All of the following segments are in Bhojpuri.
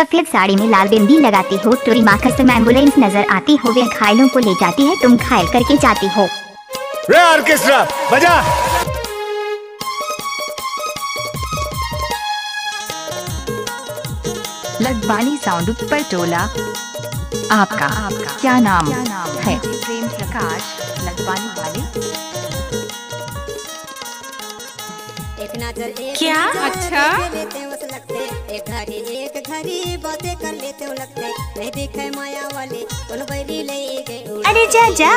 सफेद साड़ी में लाल बिंदी लगाती हो, टोरी माँ कसम एम्बुलेंस नजर आती हो, वे घायलों को ले जाती है, तुम घायल करके जाती हो। रे ऑर्केस्ट्रा बजा। लदवानी साउंड पर टोला। आपका क्या नाम है? प्रेम प्रकाश लदवानी वाले। क्या? अच्छा। एक घड़ी बातें कर लेते हो लगते नहीं दिखे माया वाले कौन बैरी ले गए। अरे जा जा।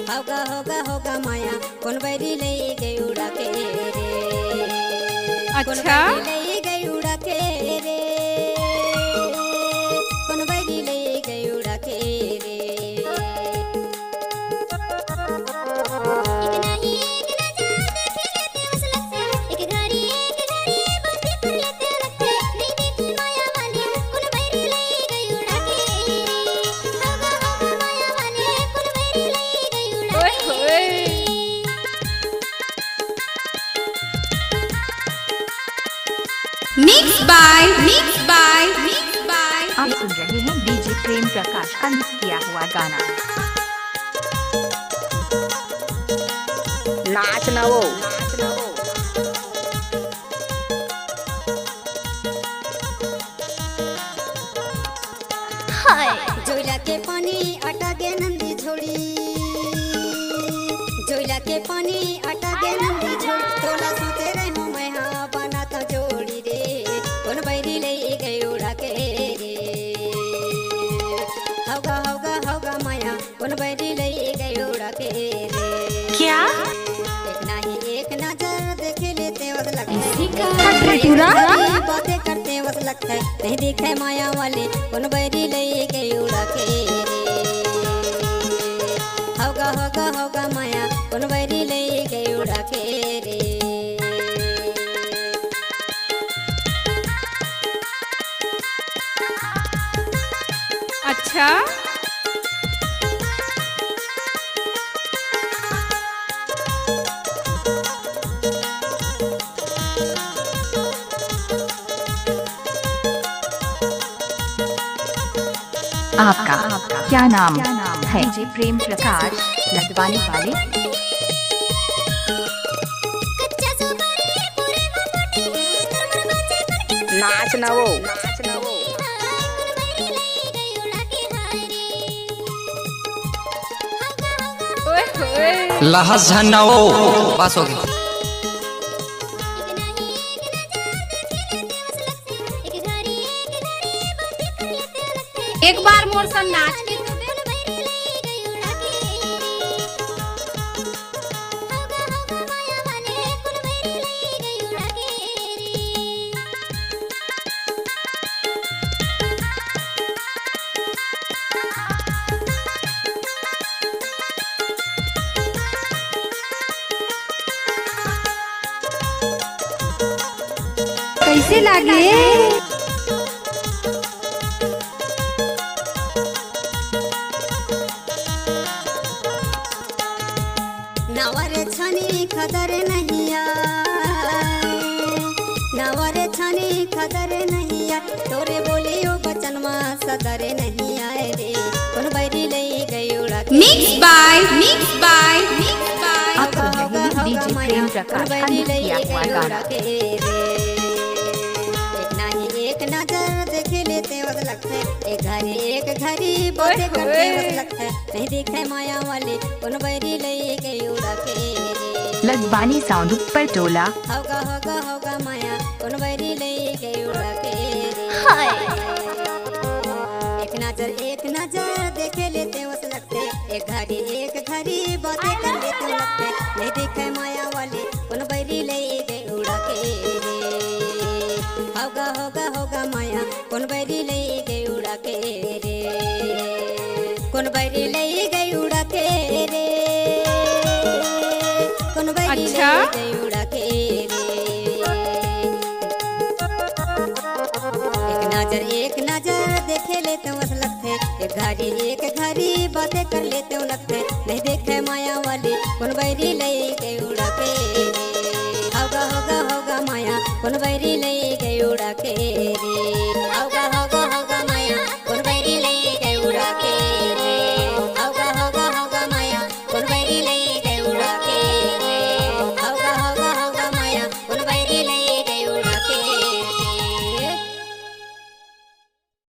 होगा माया कौन बैरी ले गई उड़ा के रे। अच्छा। ले गई उड़ा के रे। कौन बैरी ले गई उड़ा के रे। मिक्स बाय आप सुन रहे हैं डीजे प्रेम प्रकाश का मिक्स किया हुआ गाना। नाच ना वो। जोइला के पानी अटा गे नंदी झोड़ी। जोइला के पानी अटा गे नंदी झोड़ी। तोला सोते रहूं मैं हाँ बनाता जोड़ी रे। कौन बैरी ले गई उड़ा के रे। होगा माया कौन बैरी ले गई उड़ा के रे। क्या? एक नजर देखे लेते वस लगते बातें करते वस लगते नहीं दिखे माया वाले कौन बैरी ले गई उड़ा के रे। होगा माया कौन बैरी ले गई उड़ा के रे। अच्छा। आपका क्या नाम है? डीजे प्रेम प्रकाश लदवानी वाले। नाच ना वो। लहस झन्नाओ बस हो गया। एक बार मोर सन नाच के तो दे। कैसे लागे? नवरे छनी खदर नहीं नवरे छनी खदर नहीं तोरे बोलियो बचन मा सदर नहीं आए रे। कौन बैरी ले गई उड़ा के। मिक्स बाय आप सुन रहे हैं डीजे प्रेम प्रकाश का मिक्स किया हुआ गाना। एक नजर देखे लेते वस लगते एक घड़ी बातें करते वस लगते नहीं दिखे माया वाले कौन बैरी ले गई उड़ा के रे। लदवानी साउंड पर टोला। होगा माया कौन बैरी ले गई उड़ा के रे। एक नजर देखे लेते वस लगते एक घड़ी बातें कर लेते लगते नहीं दिखे माया वाले कौन बैरी ले गई उड़ा के रे। होगा माया कौन बैरी ले गई उड़ा के रे। कौन बैरी ले गई उड़ा के रे। कौन बैरी ले गई उड़ा के रे। एक नजर देखे लेते वस लगते एक घड़ी बातें कर लेते लगते नहीं देखे माया वाले कौन बैरी ले गई उड़ा के रे। होगा माया कौन बैरी ले गई उड़ा के रे।